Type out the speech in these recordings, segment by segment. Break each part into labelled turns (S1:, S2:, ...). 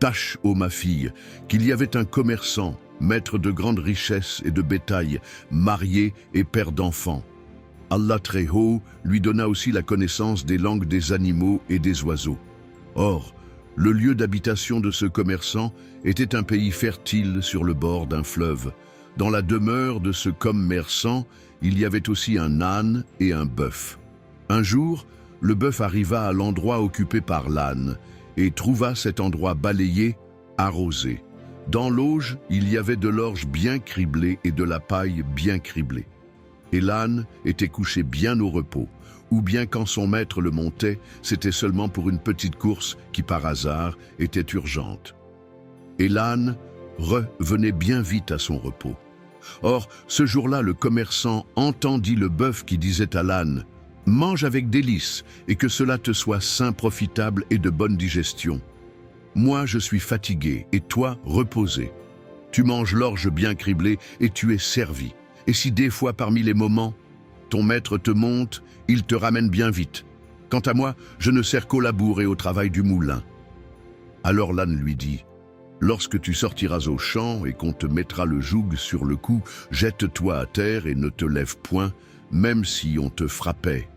S1: Tâche, ô ma fille, qu'il y avait un commerçant, maître de grandes richesses et de bétail, marié et père d'enfants. Allah très haut lui donna aussi la connaissance des langues des animaux et des oiseaux. Or, le lieu d'habitation de ce commerçant était un pays fertile sur le bord d'un fleuve. Dans la demeure de ce commerçant, il y avait aussi un âne et un bœuf. Un jour, le bœuf arriva à l'endroit occupé par l'âne et trouva cet endroit balayé, arrosé. Dans l'auge, il y avait de l'orge bien criblée et de la paille bien criblée. Et l'âne était couché bien au repos, ou bien quand son maître le montait, c'était seulement pour une petite course qui, par hasard, était urgente. Et l'âne revenait bien vite à son repos. Or, ce jour-là, le commerçant entendit le bœuf qui disait à l'âne « Mange avec délice, et que cela te soit sain, profitable et de bonne digestion. Moi, je suis fatigué, et toi, reposé. Tu manges l'orge bien criblée, et tu es servi. Et si des fois, parmi les moments, ton maître te monte, il te ramène bien vite. Quant à moi, je ne sers qu'au labour et au travail du moulin. » Alors l'âne lui dit « Lorsque tu sortiras au champ et qu'on te mettra le joug sur le cou, jette-toi à terre et ne te lève point, même si on te frappait.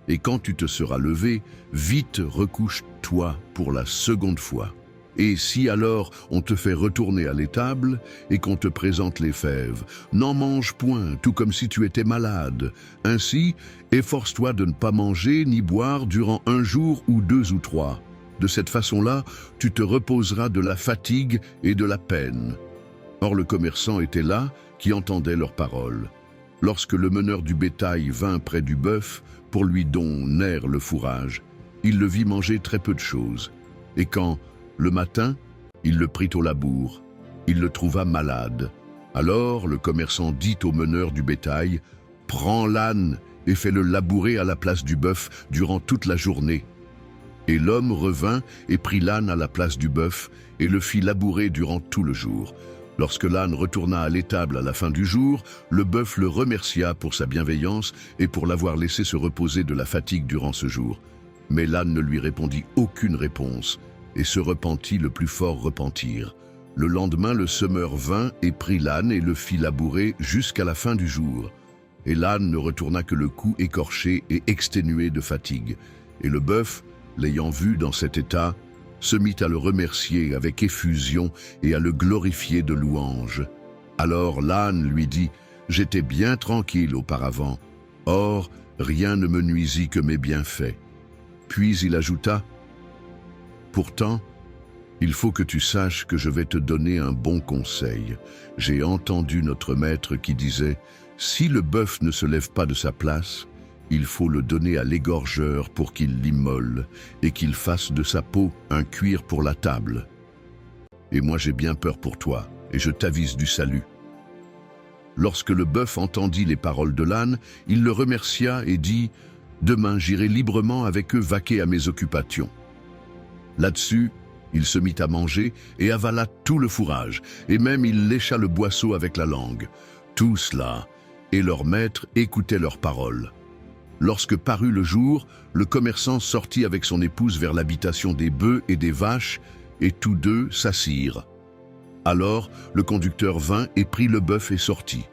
S1: Et quand tu te seras levé, vite recouche-toi pour la seconde fois. Et si alors on te fait retourner à l'étable et qu'on te présente les fèves, n'en mange point, tout comme si tu étais malade. Ainsi, efforce-toi de ne pas manger ni boire durant 1 jour ou 2 ou 3. De cette façon-là, tu te reposeras de la fatigue et de la peine. » Or le commerçant était là, qui entendait leurs paroles. Lorsque le meneur du bétail vint près du bœuf, pour lui donner le fourrage, il le vit manger très peu de choses. Et quand, le matin, il le prit au labour, il le trouva malade. Alors le commerçant dit au meneur du bétail « Prends l'âne et fais-le labourer à la place du bœuf durant toute la journée. » Et l'homme revint et prit l'âne à la place du bœuf et le fit labourer durant tout le jour. Lorsque l'âne retourna à l'étable à la fin du jour, le bœuf le remercia pour sa bienveillance et pour l'avoir laissé se reposer de la fatigue durant ce jour. Mais l'âne ne lui répondit aucune réponse et se repentit le plus fort repentir. Le lendemain, le semeur vint et prit l'âne et le fit labourer jusqu'à la fin du jour. Et l'âne ne retourna que le cou écorché et exténué de fatigue. Et le bœuf, l'ayant vu dans cet état, se mit à le remercier avec effusion et à le glorifier de louanges. Alors l'âne lui dit « J'étais bien tranquille auparavant, or rien ne me nuisit que mes bienfaits. » Puis il ajouta « Pourtant, il faut que tu saches que je vais te donner un bon conseil. J'ai entendu notre maître qui disait « Si le bœuf ne se lève pas de sa place, il faut le donner à l'égorgeur pour qu'il l'immole et qu'il fasse de sa peau un cuir pour la table. Et moi j'ai bien peur pour toi, et je t'avise du salut. » Lorsque le bœuf entendit les paroles de l'âne, il le remercia et dit « Demain j'irai librement avec eux vaquer à mes occupations. » Là-dessus, il se mit à manger et avala tout le fourrage, et même il lécha le boisseau avec la langue. Tout cela, et leur maître écoutait leurs paroles. Lorsque parut le jour, le commerçant sortit avec son épouse vers l'habitation des bœufs et des vaches, et tous deux s'assirent. Alors le conducteur vint et prit le bœuf et sortit.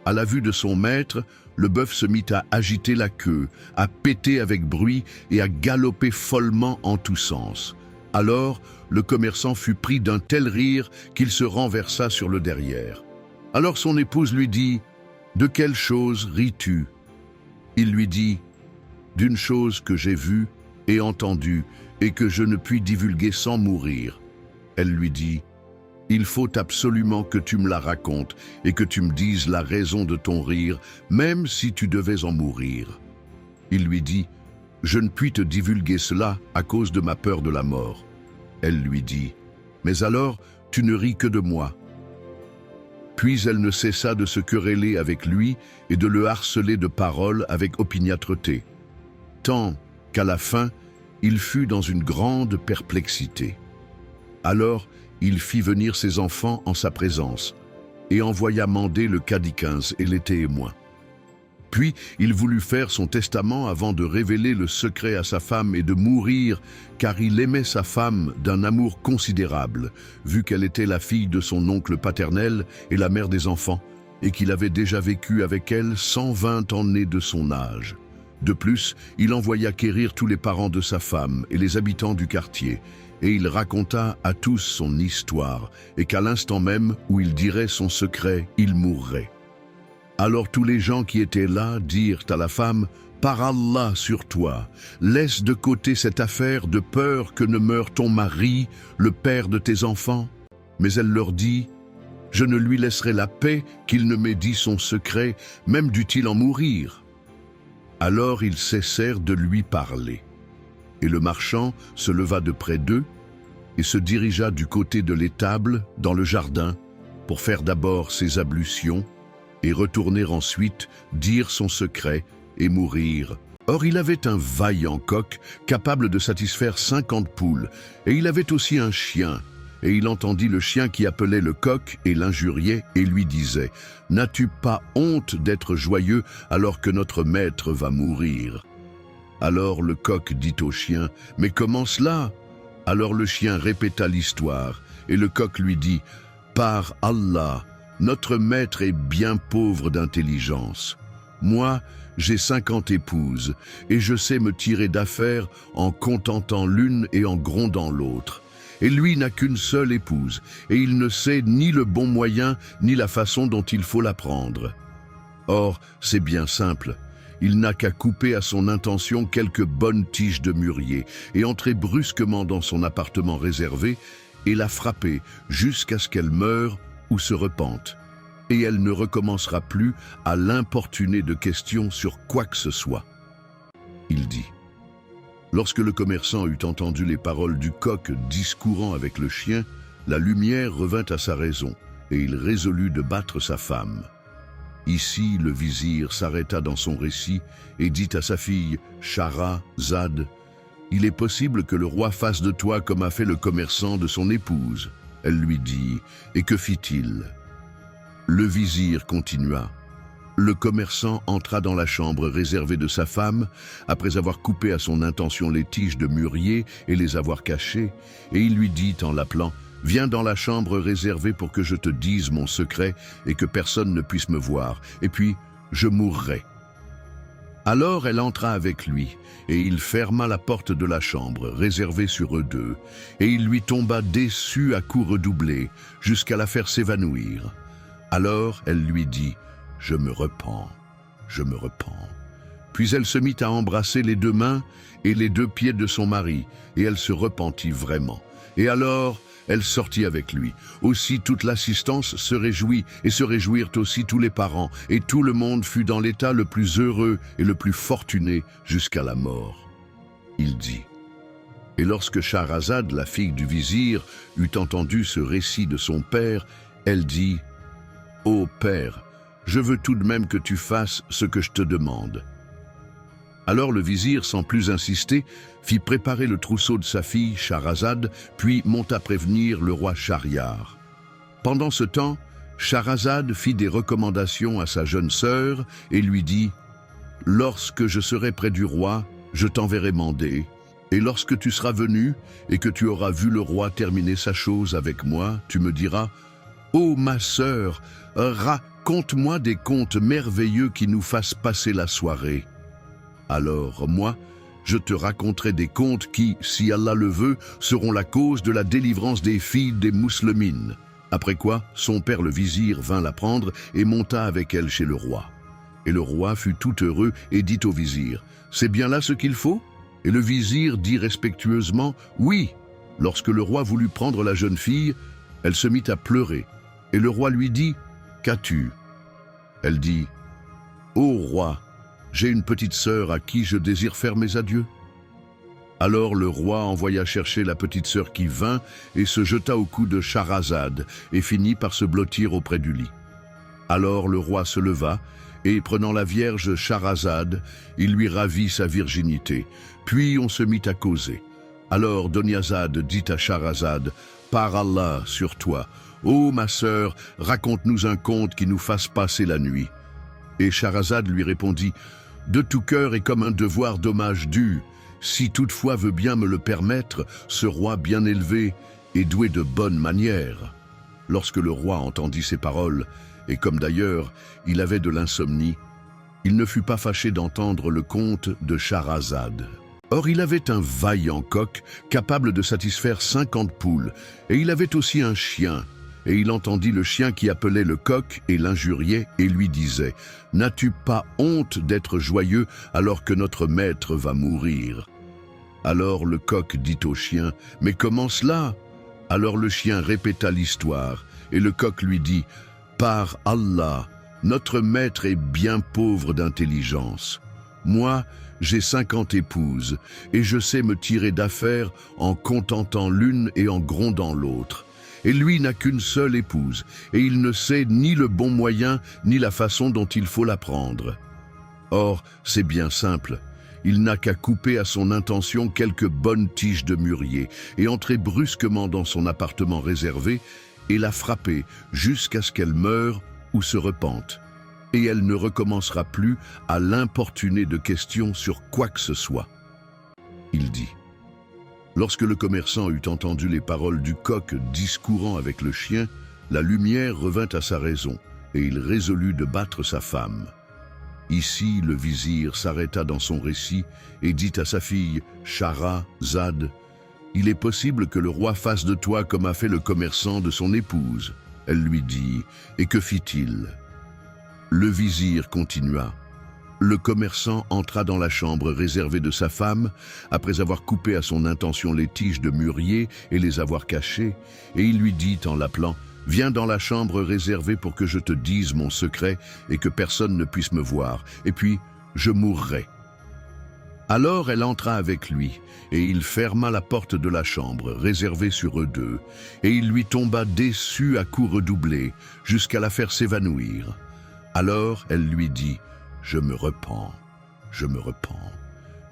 S1: À la vue de son maître, le bœuf se mit à agiter la queue, à péter avec bruit et à galoper follement en tous sens. Alors le commerçant fut pris d'un tel rire qu'il se renversa sur le derrière. Alors son épouse lui dit « De quelle chose ris-tu » Il lui dit « D'une chose que j'ai vue et entendue et que je ne puis divulguer sans mourir. » Elle lui dit « Il faut absolument que tu me la racontes et que tu me dises la raison de ton rire, même si tu devais en mourir. » Il lui dit « Je ne puis te divulguer cela à cause de ma peur de la mort. » Elle lui dit « Mais alors, tu ne ris que de moi. » Puis elle ne cessa de se quereller avec lui et de le harceler de paroles avec opiniâtreté, tant qu'à la fin, il fut dans une grande perplexité. Alors, il fit venir ses enfants en sa présence et envoya mander le cadi 15 et les témoins. Puis il voulut faire son testament avant de révéler le secret à sa femme et de mourir, car il aimait sa femme d'un amour considérable, vu qu'elle était la fille de son oncle paternel et la mère des enfants, et qu'il avait déjà vécu avec elle 120 années de son âge. De plus, il envoya quérir tous les parents de sa femme et les habitants du quartier, et il raconta à tous son histoire, et qu'à l'instant même où il dirait son secret, il mourrait. Alors tous les gens qui étaient là dirent à la femme, « Par Allah sur toi, laisse de côté cette affaire de peur que ne meure ton mari, le père de tes enfants. » Mais elle leur dit, « Je ne lui laisserai la paix qu'il ne m'ait dit son secret, même dût-il en mourir. » Alors ils cessèrent de lui parler. Et le marchand se leva de près d'eux et se dirigea du côté de l'étable, dans le jardin, pour faire d'abord ses ablutions, et retourner ensuite, dire son secret et mourir. Or il avait un vaillant coq capable de satisfaire 50 poules, et il avait aussi un chien. Et il entendit le chien qui appelait le coq et l'injuriait et lui disait « N'as-tu pas honte d'être joyeux alors que notre maître va mourir ?» Alors le coq dit au chien « Mais comment cela ?» Alors le chien répéta l'histoire, et le coq lui dit « Par Allah, notre maître est bien pauvre d'intelligence. Moi, j'ai 50 épouses, et je sais me tirer d'affaire en contentant l'une et en grondant l'autre. Et lui n'a qu'une seule épouse, et il ne sait ni le bon moyen, ni la façon dont il faut la prendre. Or, c'est bien simple. Il n'a qu'à couper à son intention quelques bonnes tiges de mûrier, et entrer brusquement dans son appartement réservé, et la frapper jusqu'à ce qu'elle meure ou se repente, et elle ne recommencera plus à l'importuner de questions sur quoi que ce soit. Il dit. Lorsque le commerçant eut entendu les paroles du coq discourant avec le chien, la lumière revint à sa raison, et il résolut de battre sa femme. Ici, le vizir s'arrêta dans son récit et dit à sa fille, Shahrazad, « Il est possible que le roi fasse de toi comme a fait le commerçant de son épouse. » Elle lui dit, « Et que fit-il » Le vizir continua. Le commerçant entra dans la chambre réservée de sa femme, après avoir coupé à son intention les tiges de mûrier et les avoir cachées, et il lui dit en l'appelant, « Viens dans la chambre réservée pour que je te dise mon secret et que personne ne puisse me voir, et puis je mourrai. » Alors elle entra avec lui, et il ferma la porte de la chambre, réservée sur eux deux, et il lui tomba dessus à coups redoublés, jusqu'à la faire s'évanouir. Alors elle lui dit, « Je me repens, je me repens. » Puis elle se mit à embrasser les deux mains et les deux pieds de son mari, et elle se repentit vraiment. Et alors elle sortit avec lui. Aussi toute l'assistance se réjouit, et se réjouirent aussi tous les parents, et tout le monde fut dans l'état le plus heureux et le plus fortuné jusqu'à la mort. Il dit. Et lorsque Shahrazad, la fille du vizir, eut entendu ce récit de son père, elle dit, « Ô père, je veux tout de même que tu fasses ce que je te demande. » Alors le vizir, sans plus insister, fit préparer le trousseau de sa fille, Shahrazad, puis monta prévenir le roi Shahriar. Pendant ce temps, Shahrazad fit des recommandations à sa jeune sœur et lui dit « Lorsque je serai près du roi, je t'enverrai mander, et lorsque tu seras venu et que tu auras vu le roi terminer sa chose avec moi, tu me diras « Ô ma sœur, raconte-moi des contes merveilleux qui nous fassent passer la soirée. » Alors moi, je te raconterai des contes qui, si Allah le veut, seront la cause de la délivrance des filles des Mouslemines. Après quoi, son père le vizir vint la prendre et monta avec elle chez le roi. Et le roi fut tout heureux et dit au vizir, « C'est bien là ce qu'il faut ?» Et le vizir dit respectueusement, « Oui. » Lorsque le roi voulut prendre la jeune fille, elle se mit à pleurer. Et le roi lui dit, « Qu'as-tu » Elle dit, « Ô roi, j'ai une petite sœur à qui je désire faire mes adieux. » Alors le roi envoya chercher la petite sœur qui vint et se jeta au cou de Shahrazad et finit par se blottir auprès du lit. Alors le roi se leva et, prenant la vierge Shahrazad, il lui ravit sa virginité. Puis on se mit à causer. Alors Doniazad dit à Shahrazad, « Par Allah sur toi, ô ma sœur, raconte-nous un conte qui nous fasse passer la nuit. » Et Shahrazad lui répondit: de tout cœur et comme un devoir d'hommage dû, si toutefois veut bien me le permettre, ce roi bien élevé et doué de bonnes manières. Lorsque le roi entendit ces paroles, et comme d'ailleurs il avait de l'insomnie, il ne fut pas fâché d'entendre le conte de Shahrazad. Or il avait un vaillant coq capable de satisfaire 50 poules, et il avait aussi un chien. Et il entendit le chien qui appelait le coq et l'injuriait et lui disait: n'as-tu pas honte d'être joyeux alors que notre maître va mourir? Alors le coq dit au chien: mais comment cela? Alors le chien répéta l'histoire, et le coq lui dit: par Allah, notre maître est bien pauvre d'intelligence. Moi, j'ai 50 épouses, et je sais me tirer d'affaire en contentant l'une et en grondant l'autre. Et lui n'a qu'une seule épouse, et il ne sait ni le bon moyen, ni la façon dont il faut la prendre. Or, c'est bien simple. Il n'a qu'à couper à son intention quelques bonnes tiges de mûrier, et entrer brusquement dans son appartement réservé, et la frapper jusqu'à ce qu'elle meure ou se repente. Et elle ne recommencera plus à l'importuner de questions sur quoi que ce soit. Il dit. Lorsque le commerçant eut entendu les paroles du coq discourant avec le chien, la lumière revint à sa raison, et il résolut de battre sa femme. Ici, le vizir s'arrêta dans son récit et dit à sa fille Shahrazad: « Il est possible que le roi fasse de toi comme a fait le commerçant de son épouse. » Elle lui dit: « Et que fit-il » Le vizir continua. Le commerçant entra dans la chambre réservée de sa femme, après avoir coupé à son intention les tiges de mûrier et les avoir cachées, et il lui dit en l'appelant: « Viens dans la chambre réservée pour que je te dise mon secret et que personne ne puisse me voir, et puis je mourrai. » Alors elle entra avec lui, et il ferma la porte de la chambre réservée sur eux deux, et il lui tomba dessus à coups redoublés, jusqu'à la faire s'évanouir. Alors elle lui dit: « Je me repens, je me repens. »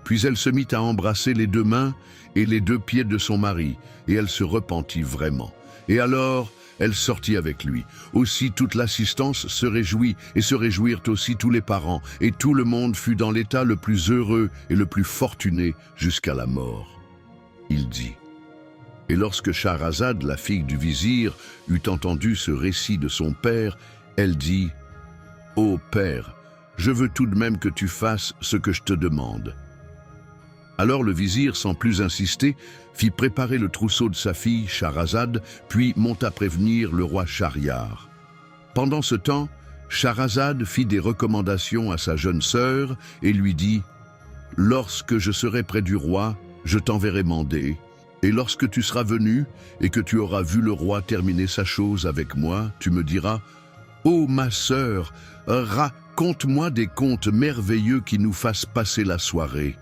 S1: Puis elle se mit à embrasser les deux mains et les deux pieds de son mari, et elle se repentit vraiment. Et alors elle sortit avec lui. Aussi toute l'assistance se réjouit, et se réjouirent aussi tous les parents, et tout le monde fut dans l'état le plus heureux et le plus fortuné jusqu'à la mort. Il dit. Et lorsque Shahrazad, la fille du vizir, eut entendu ce récit de son père, elle dit: « Ô père, je veux tout de même que tu fasses ce que je te demande. » Alors le vizir, sans plus insister, fit préparer le trousseau de sa fille Shahrazad, puis monta prévenir le roi Shahriar. Pendant ce temps, Shahrazad fit des recommandations à sa jeune sœur et lui dit: « Lorsque je serai près du roi, je t'enverrai mander, et lorsque tu seras venu et que tu auras vu le roi terminer sa chose avec moi, tu me diras: « Ô ma sœur, raconte-moi des contes merveilleux qui nous fassent passer la soirée. »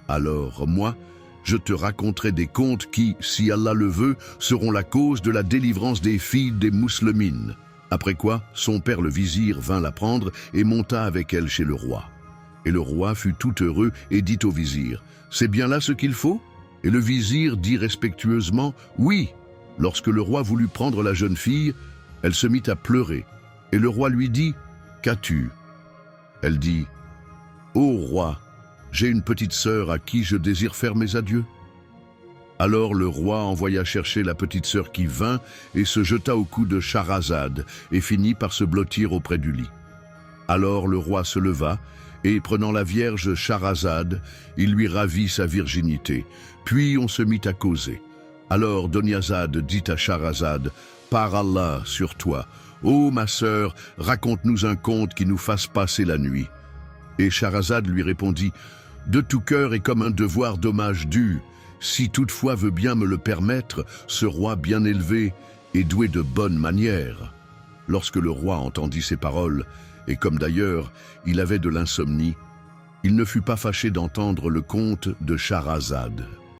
S1: Alors moi, je te raconterai des contes qui, si Allah le veut, seront la cause de la délivrance des filles des Mouslemines. Après quoi, son père le vizir vint la prendre et monta avec elle chez le roi. Et le roi fut tout heureux et dit au vizir: « C'est bien là ce qu'il faut ?» Et le vizir dit respectueusement: « Oui. » Lorsque le roi voulut prendre la jeune fille, elle se mit à pleurer. Et le roi lui dit: « Qu'as-tu » Elle dit: « Ô roi, j'ai une petite sœur à qui je désire faire mes adieux. » Alors le roi envoya chercher la petite sœur qui vint et se jeta au cou de Shahrazad et finit par se blottir auprès du lit. Alors le roi se leva et, prenant la vierge Shahrazad, il lui ravit sa virginité. Puis on se mit à causer. Alors Doniazad dit à Shahrazad: « Par Allah sur toi, ô ma sœur, raconte-nous un conte qui nous fasse passer la nuit. » Et Shahrazad lui répondit: « De tout cœur et comme un devoir d'hommage dû, si toutefois veut bien me le permettre, ce roi bien élevé et doué de bonnes manières. » Lorsque le roi entendit ces paroles, et comme d'ailleurs il avait de l'insomnie, il ne fut pas fâché d'entendre le conte de Shahrazad.